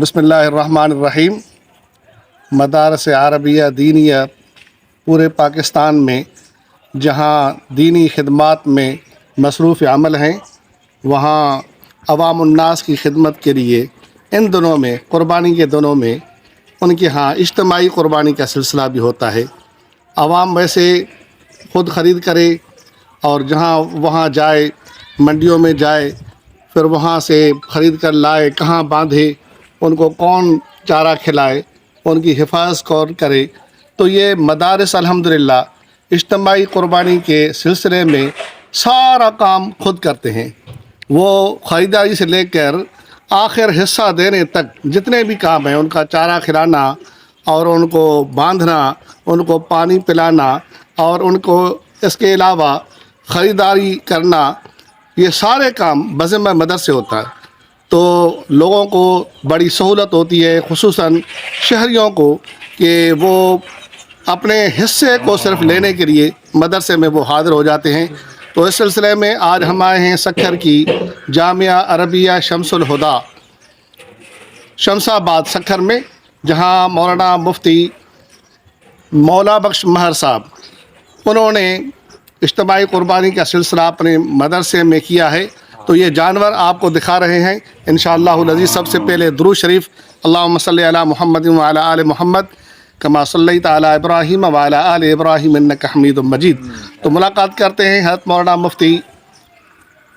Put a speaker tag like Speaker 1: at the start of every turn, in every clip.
Speaker 1: बिस्मिल्लाहिर्रहमानिर्रहीम। मदारस अरबिया दीनिया पूरे पाकिस्तान में जहाँ दीनी खिदमत में मसरूफ़ अमल हैं, वहाँ अवामुन्नास की खिदमत के लिए इन दिनों में, क़ुरबानी के दिनों में, उनके यहाँ इज्तिमाई क़ुरबानी का सिलसिला भी होता है। आवाम वैसे ख़ुद ख़रीद करे और जहाँ वहाँ जाए, मंडियों में जाए, फिर वहाँ से ख़रीद कर लाए, कहाँ बांधे, उनको कौन चारा खिलाए, उनकी हिफाज़त कौन करे। तो ये मदारस अल्हम्दुलिल्लाह इज्तिमाई क़ुरबानी के सिलसिले में सारा काम खुद करते हैं। वो ख़रीदारी से लेकर आखिर हिस्सा देने तक जितने भी काम हैं, उनका चारा खिलाना और उनको बांधना, उनको पानी पिलाना और उनको इसके अलावा ख़रीदारी करना, ये सारे काम बज़िम्मा मदरसे होता है। तो लोगों को बड़ी सहूलत होती है, खुसूसन शहरियों को, कि वो अपने हिस्से को सिर्फ लेने के लिए मदरसे में वो हाज़िर हो जाते हैं। तो इस सिलसिले में आज हम आए हैं सक्खर की जामिया अरबिया शम्सुल हुदा शमसाबाद सक्खर में, जहाँ मौलाना मुफ्ती मौला बख्श महर साहब उन्होंने इज्तिमाई क़ुरबानी का सिलसिला अपने मदरसे में किया है। तो ये जानवर आपको दिखा रहे हैं इंशाअल्लाहुल अज़ीज़। सबसे पहले दुरूद शरीफ, अल्लाहुम्मा सल्लि अला मुहम्मद व अला आलि मुहम्मद कमा सल्लैता अला इब्राहीम व अला आलि इब्राहीम इन्नका हमीदुम मजीद। तो मुलाकात करते हैं हज़रत मौलाना मुफ्ती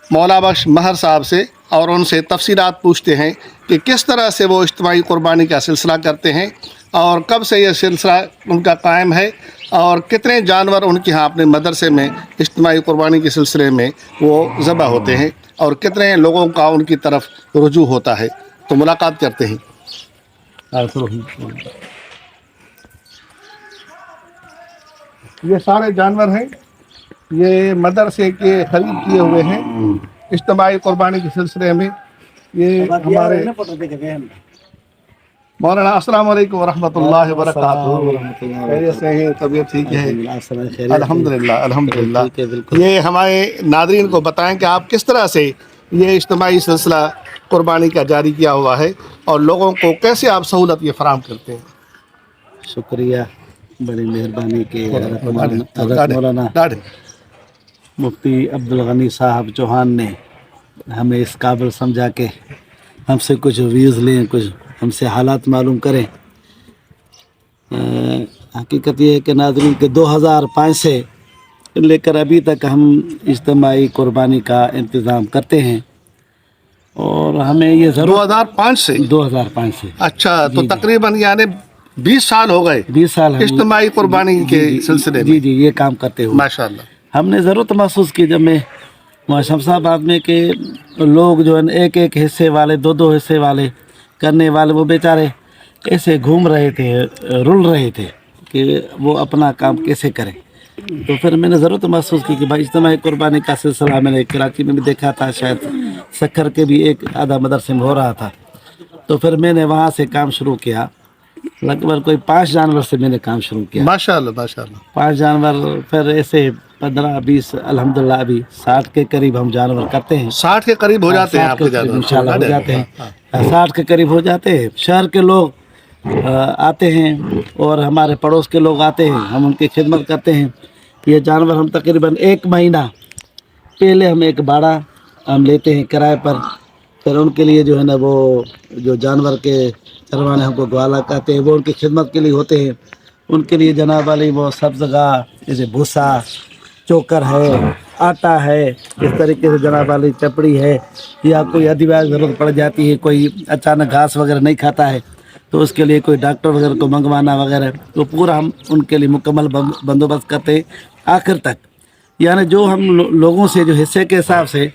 Speaker 1: मौला बख्श महर साहब से और उनसे तफसीलात पूछते हैं कि किस तरह से वो इज्तिमाई क़ुरबानी का सिलसिला करते हैं और कब से ये सिलसिला उनका कायम है और कितने जानवर उनके यहाँ अपने मदरसे में इज्तिमाई क़ुरबानी के सिलसिले में वो ज़बह होते हैं और कितने लोगों का उनकी तरफ रुजू होता है। तो मुलाकात करते हैं। ये सारे जानवर हैं, ये मदरसे के खरीद किए हुए हैं इज्तिमाई क़ुरबानी के सिलसिले में। ये हमारे मौलाना अस्सलाम वालेकुम व रहमतुल्लाहि व बरकातहू। खैरियत से हैं? तबीयत ठीक है? अल्हम्दुलिल्लाह अल्हम्दुलिल्लाह। ये हमारे नादरीन को बताएं कि आप किस तरह से ये इज्तिमाई सिलसिला क़ुरबानी का जारी किया हुआ है और लोगों को कैसे आप सहूलत ये फराहम करते हैं।
Speaker 2: शुक्रिया, बड़ी मेहरबानी के मौलाना मुफ्ती अब्दुल गनी साहब चौहान ने हमें इस काबिल समझा के हमसे कुछ व्यूज़ लें, कुछ हमसे हालात मालूम करें। हकीकत ये है कि नाज़रीन के 2005 से लेकर अभी तक हम इज्तिमाई क़ुरबानी का इंतज़ाम करते हैं और हमें ये ज़रूर 2005 से
Speaker 1: अच्छा, तो तकरीबन यानी 20 साल हो गए।
Speaker 2: 20 साल
Speaker 1: इज्तिमाई क़ुरबानी के सिलसिले में।
Speaker 2: जी ये काम करते हुए
Speaker 1: माशाअल्लाह।
Speaker 2: हमने ज़रूरत महसूस की जब मैं वहाँ शमसाबाद में के लोग जो है एक एक हिस्से वाले, दो हिस्से वाले करने वाले, वो बेचारे ऐसे घूम रहे थे, रुल रहे थे कि वो अपना काम कैसे करें। तो फिर मैंने ज़रूरत महसूस की कि भाई इज्तिमाई क़ुरबानी का सिलसिला मैंने कराची में भी देखा था, शायद सक्खर के भी एक आधा मदरसे में हो रहा था। तो फिर मैंने वहाँ से काम शुरू किया। लगभग कोई 5 जानवर से मैंने काम शुरू किया।
Speaker 1: माशाअल्लाह माशाअल्लाह।
Speaker 2: 5 जानवर, फिर ऐसे 15-20, अल्हम्दुलिल्लाह अभी 60 के करीब हम जानवर करते हैं।
Speaker 1: 60 के करीब हो जाते हैं आपके जानवर?
Speaker 2: इंशाल्लाह हो जाते हैं, 60 के करीब हो जाते हैं। शहर के लोग आते हैं और हमारे पड़ोस के लोग आते हैं, हम उनकी खिदमत करते हैं। ये जानवर हम तकरीबन 1 महीना पहले हम एक बाड़ा हम लेते हैं किराए पर, फिर उनके लिए जो है ना, वो जो जानवर के चरवाने हमको ग्वाला कहते हैं, वो उनकी खिदमत के लिए होते हैं। उनके लिए जनाब वाली वो सब जगह जैसे भूसा, चोकर है, आटा है, इस तरीके से जनाब वाली चपड़ी है, या कोई अधिवास ज़रूरत पड़ जाती है, कोई अचानक घास वगैरह नहीं खाता है तो उसके लिए कोई डॉक्टर वगैरह को मंगवाना वगैरह, तो पूरा हम उनके लिए मुकम्मल बंदोबस्त करते हैं आखिर तक। यानी जो हम लोगों से जो हिस्से के हिसाब से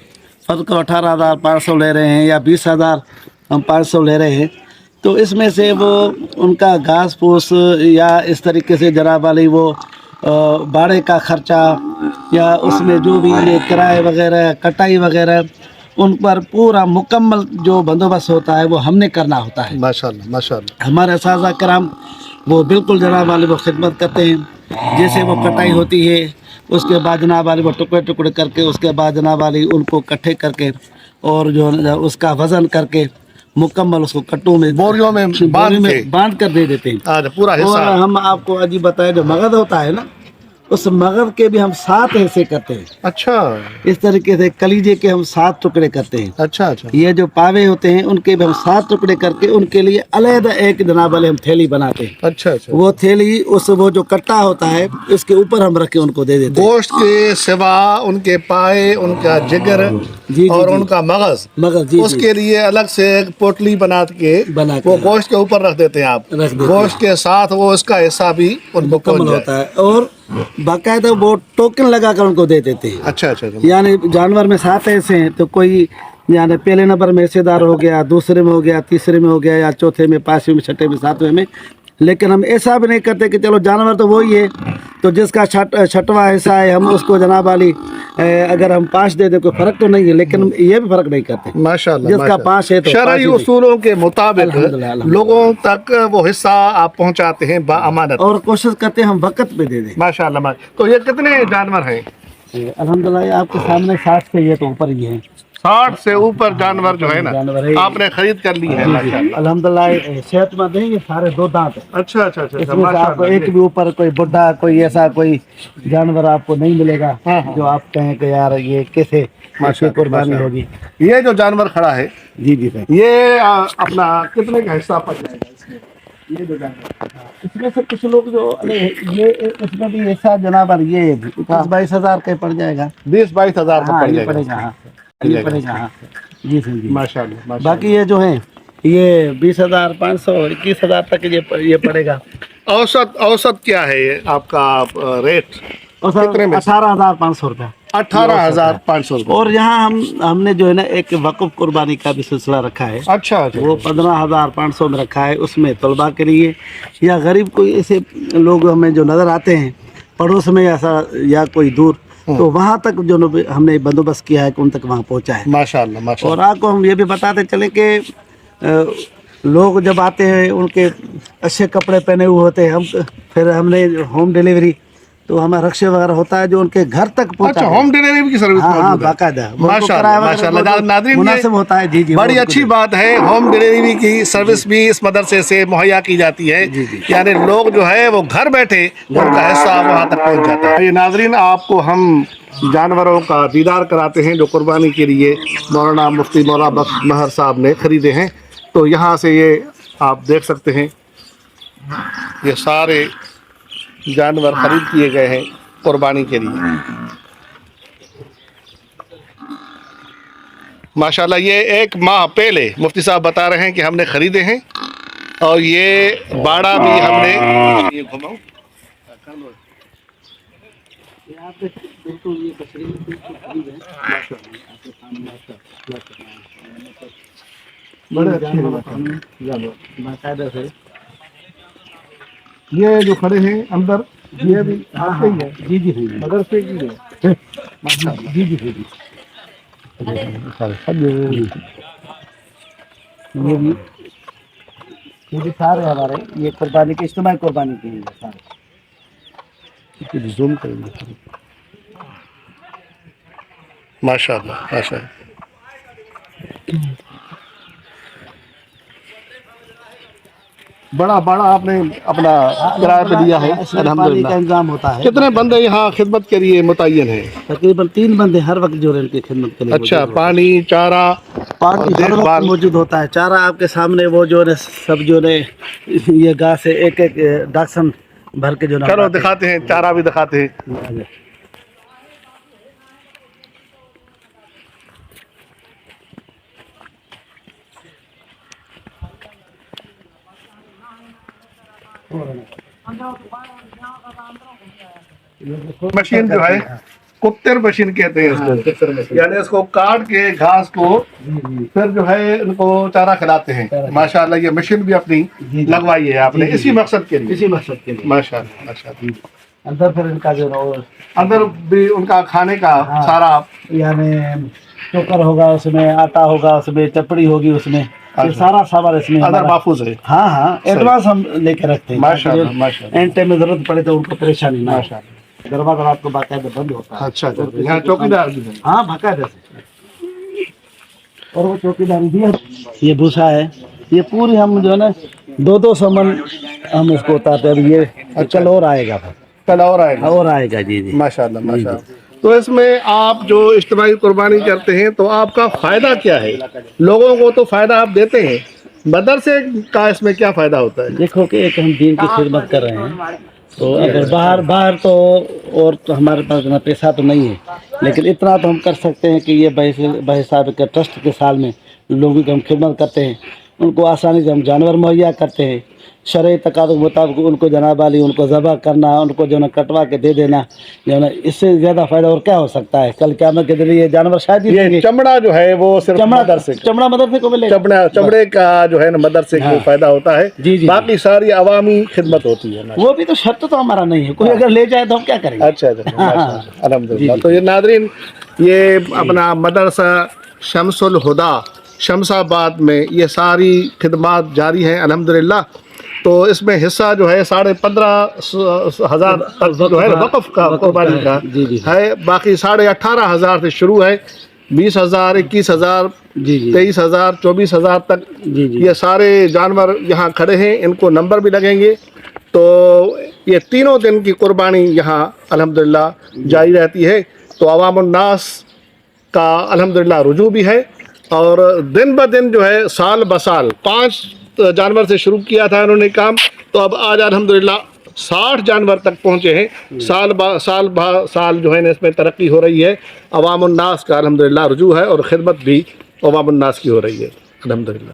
Speaker 2: फर्ज को 18,500 ले रहे हैं या 20,000 हम 500 ले रहे हैं, तो इसमें से वो उनका घास फूस या इस तरीके से जनाब वाली वो बाड़े का खर्चा या उसमें जो भी ये किराए वगैरह, कटाई वगैरह, उन पर पूरा मुकम्मल जो बंदोबस्त होता है वो हमने करना होता है।
Speaker 1: माशाअल्लाह माशाअल्लाह।
Speaker 2: हमारे असाज़ा कराम वो बिल्कुल जनाब वाली वो खिदमत करते हैं। जैसे वो कटाई होती है उसके बाद जनाब वाली वो टुकड़े टुकड़े करके, उसके बाद जनाब वाली उनको इकट्ठे करके और जो उसका वज़न करके मुकम्मल उसको कट्टों में
Speaker 1: बोरियों में
Speaker 2: बोरी
Speaker 1: बांध के
Speaker 2: में बांध कर दे देते हैं।
Speaker 1: अच्छा, पूरा
Speaker 2: और
Speaker 1: हिस्सा।
Speaker 2: हम आपको अजी बताए जो मगध होता है ना, उस मगध के भी हम 7 हिस्से करते हैं।
Speaker 1: अच्छा
Speaker 2: इस तरीके से कलीजे के हम 7 टुकड़े करते हैं।
Speaker 1: अच्छा अच्छा
Speaker 2: ये जो पावे होते हैं उनके भी हम 7 टुकड़े करके उनके लिए अलग एक जनाब वाले हम थैली बनाते हैं।
Speaker 1: अच्छा अच्छा।
Speaker 2: वो थैली उस वो जो कट्टा होता है इसके ऊपर हम रख के उनको दे देते हैं।
Speaker 1: गोश्त के सिवा उनके पाए, उनका जिगर
Speaker 2: जी,
Speaker 1: और
Speaker 2: जी।
Speaker 1: उनका मगज,
Speaker 2: मगर जी
Speaker 1: उसके लिए अलग से एक पोटली बना के
Speaker 2: बना के
Speaker 1: वो गोश्त के ऊपर रख देते हैं आप।
Speaker 2: रख देते
Speaker 1: गोश्त के साथ वो उसका हिस्सा भी उनको
Speaker 2: मुकम्मल
Speaker 1: पहुंच
Speaker 2: होता
Speaker 1: जाए।
Speaker 2: है और बाकायदा वो टोकन लगा कर उनको दे देते हैं।
Speaker 1: अच्छा अच्छा अच्छा।
Speaker 2: यानी जानवर में 7 ऐसे हैं तो कोई यानी पहले नंबर में हिस्सेदार हो गया, दूसरे में हो गया, तीसरे में हो गया, या चौथे में, 5वें में, 6वें में, 7वें में। लेकिन हम ऐसा भी नहीं करते कि चलो जानवर तो वही है तो जिसका 6वां हिस्सा है हम उसको जनाब वाली अगर हम 5 दे दे कोई फर्क तो नहीं है, लेकिन ये भी फर्क नहीं करते।
Speaker 1: माशाल्लाह
Speaker 2: जिसका 5 है तो
Speaker 1: शरई
Speaker 2: 5 ही
Speaker 1: उसूलों के मुताबिक
Speaker 2: अल्हम्दुलिल्लाह,
Speaker 1: लोगों तक वो हिस्सा आप पहुंचाते हैं बाअमानत।
Speaker 2: और कोशिश करते हैं हम वक़्त पे दे दें।
Speaker 1: माशाल्लाह। तो ये कितने जानवर हैं?
Speaker 2: अल्हम्दुलिल्लाह आपके सामने 60 से ये तो ऊपर ही है।
Speaker 1: 60 से ऊपर जानवर जो है ना
Speaker 2: जानवर है।
Speaker 1: आपने खरीद कर ली है। माशाल्लाह।
Speaker 2: अल्हम्दुलिल्लाह सेहतमंद है, ये सारे 2 दांत है।
Speaker 1: अच्छा अच्छा अच्छा
Speaker 2: इसमें से आपको एक भी ऊपर कोई बुढ़ा कोई ऐसा कोई जानवर आपको नहीं मिलेगा जो आप कहें कि यार ये कैसे इसकी कुर्बानी होगी।
Speaker 1: ये जो जानवर खड़ा है
Speaker 2: जी जी सर,
Speaker 1: ये अपना कितने का हिस्सा पड़ जाएगा इसमें? ये जो जानवर
Speaker 2: इसमें से कुछ लोग जो ये इसमें भी ऐसा जनावर ये 22 हजार का पड़ जाएगा।
Speaker 1: 20-22 हजार का
Speaker 2: हाँ
Speaker 1: पड़
Speaker 2: ये
Speaker 1: जाएगा।
Speaker 2: पड़ेगा, हाँ ये पड़ेगा, हाँ जी सर जी।
Speaker 1: माशाल्लाह माशाल्लाह।
Speaker 2: बाकी ये जो है ये 20,500 21,000 तक ये पड़ेगा।
Speaker 1: औसत औसत क्या है ये आपका रेट?
Speaker 2: और सर
Speaker 1: कितने में?
Speaker 2: 18,500 रुपया।
Speaker 1: 18,500
Speaker 2: और यहाँ हमने जो है ना एक वक़्फ़ कुर्बानी का भी सिलसिला रखा है।
Speaker 1: अच्छा अच्छा।
Speaker 2: वो 15,500 में रखा है। उसमें तलबा के लिए या गरीब कोई ऐसे लोग हमें जो नज़र आते हैं पड़ोस में ऐसा या कोई दूर, तो वहाँ तक जो हमने बंदोबस्त किया है कि उन तक वहाँ पहुँचा है।
Speaker 1: माशाल्लाह माशाल्लाह।
Speaker 2: और आपको हम ये भी बताते चले कि लोग जब आते हैं उनके अच्छे कपड़े पहने हुए होते हैं, हम फिर हमने होम डिलीवरी तो हमारा रक्शे वगैरह होता है जो उनके घर तक पहुँचा।
Speaker 1: अच्छा, होम डिलीवरी की सर्विस
Speaker 2: हाँ हाँ
Speaker 1: मौजूद है।
Speaker 2: बाकायदा
Speaker 1: माशाल्लाह माशाल्लाह। नाज़रीन
Speaker 2: मुनासिब होता है। जी जी
Speaker 1: बड़ी
Speaker 2: वो
Speaker 1: अच्छी बात है, होम डिलीवरी की सर्विस भी इस मदरसे से मुहैया की जाती है। यानी लोग जो है वो घर बैठे उनका हिस्सा वहाँ तक पहुँच जाता है। ये नाज़रीन आपको हम जानवरों का दीदार कराते हैं जो कुर्बानी के लिए मौलाना मुफ्ती मौला बख्श महर साहब ने खरीदे हैं। तो यहाँ से ये आप देख सकते हैं ये सारे जानवर खरीद किए गए हैं कुर्बानी के लिए। माशाल्लाह ये 1 माह पहले मुफ्ती साहब बता रहे हैं कि हमने खरीदे हैं और ये बाड़ा भी हमने ये घुमाओ बड़े अच्छे
Speaker 2: बाकायदा से
Speaker 1: ये जो खड़े हैं अंदर ये भी आपके ही है?
Speaker 2: जी जी जी
Speaker 1: मदरसे की है।
Speaker 2: जी जी जी ये भी सारे हमारे ये कुर्बानी के इज्तिमाई कुर्बानी के लिए सारे
Speaker 1: जूम करेंगे। माशाल्लाह माशाल्लाह। बड़ा बड़ा आपने अपना किराए पे दिया है
Speaker 2: पानी का
Speaker 1: अल्हम्दुलिल्लाह।
Speaker 2: इंतजाम होता है।
Speaker 1: कितने बंदे यहाँ खिदमत के लिए मुतय्यन हैं?
Speaker 2: तकरीबन 3 बंदे हर वक्त जो है इनकी खिदमत के लिए
Speaker 1: अच्छा, पानी चारा
Speaker 2: पानी
Speaker 1: और
Speaker 2: हर वक्त
Speaker 1: देखभाल।
Speaker 2: मौजूद होता है। चारा आपके सामने वो जो है सब जो है ये घास से एक एक डाक्सन भर के जो
Speaker 1: चलो दिखाते हैं, चारा भी दिखाते हैं। मशीन जो है कुत्तर मशीन कहते हैं इसको। यानी इसको काट के घास को फिर जो है इनको चारा खिलाते हैं। माशाल्लाह ये मशीन भी अपनी लगवाई है आपने इसी मकसद के लिए।
Speaker 2: इसी मकसद के लिए
Speaker 1: माशाल्लाह माशाल्लाह।
Speaker 2: अंदर फिर इनका जो है
Speaker 1: अंदर भी उनका खाने का सारा
Speaker 2: यानी चोकर होगा, उसमें आटा होगा, उसमें चपड़ी होगी, उसमें ये सारा सामान इसमें
Speaker 1: अंदर
Speaker 2: हमारा-
Speaker 1: महफूज है।
Speaker 2: हाँ हाँ एडवांस हम लेके रखते हैं।
Speaker 1: माशाल्लाह माशाल्लाह
Speaker 2: एंड टाइम में जरूरत पड़े तो उनको परेशानी ना हो।
Speaker 1: माशाल्लाह।
Speaker 2: दरवाजा रात को बाकायदा बंद होता है।
Speaker 1: अच्छा अच्छा, यहाँ चौकीदार भी है।
Speaker 2: हाँ बाकायदा से और वो चौकीदार दिया, ये भूसा है, ये पूरी हम जो है ना 200 मन हम इसको उतारते हैं। अब ये कल और आएगा,
Speaker 1: कल और आएगा।
Speaker 2: और आएगा। जी जी
Speaker 1: माशाल्लाह माशाल्लाह। तो इसमें आप जो इज्तिमाई कुर्बानी करते हैं तो आपका फ़ायदा क्या है? लोगों को तो फ़ायदा आप देते हैं, मदरसे का इसमें क्या फ़ायदा होता है?
Speaker 2: देखो कि एक हम दीन की खिदमत कर रहे हैं, तो अगर बाहर तो और तो हमारे पास इतना पैसा तो नहीं है, लेकिन इतना तो हम कर सकते हैं कि ये बहिसाब के ट्रस्ट के साल में लोगों की हम खिदमत करते हैं, उनको आसानी से हम जानवर मुहैया करते हैं, शरई तकाद के मुताबिक उनको जनाब वाली उनको ज़बह करना, उनको जो है कटवा के दे देना, जो है इससे ज़्यादा फ़ायदा और क्या हो सकता है? कल क़यामत के दिन ये जानवर शायद ही
Speaker 1: ये चमड़ा जो है वो सिर्फ मदरसे
Speaker 2: चमड़ा मदरसे को मिलेगा,
Speaker 1: चमड़े का जो है ना मदरसे को फ़ायदा होता है।
Speaker 2: जी जी,
Speaker 1: बाकी सारी अवामी खिदमत होती है।
Speaker 2: वो भी तो शर्त तो हमारा नहीं है, कोई अगर ले जाए तो हम क्या करेंगे?
Speaker 1: अच्छा अल्हम्दुलिल्लाह। तो ये नादरीन, ये अपना मदरसा शम्सुल हुदा शमसाबाद में ये सारी खिदमत जारी हैं अल्हम्दुलिल्लाह। तो इसमें हिस्सा जो है 15,500 तक जो है वक़्फ़ का कुर्बानी का है, बाकी 18,500 से शुरू है, 20,000, 21,000, 23,000, 24,000 तक ये सारे जानवर यहाँ खड़े हैं। इनको नंबर भी लगेंगे। तो ये तीनों दिन की कुर्बानी यहाँ अल्हम्दुलिल्लाह जारी रहती है। तो अवामुन्नास का अल्हम्दुलिल्लाह रुजू भी है, और दिन ब दिन जो है साल ब साल 5 जानवर से शुरू किया था इन्होंने काम, तो अब आज अल्हम्दुलिल्लाह 60 जानवर तक पहुँचे हैं। साल जो है ना इसमें तरक्की हो रही है। अवामुन्नास का अल्हम्दुलिल्लाह रुजू है और ख़िदमत भी अवामुन्नास की हो रही है अल्हम्दुलिल्लाह।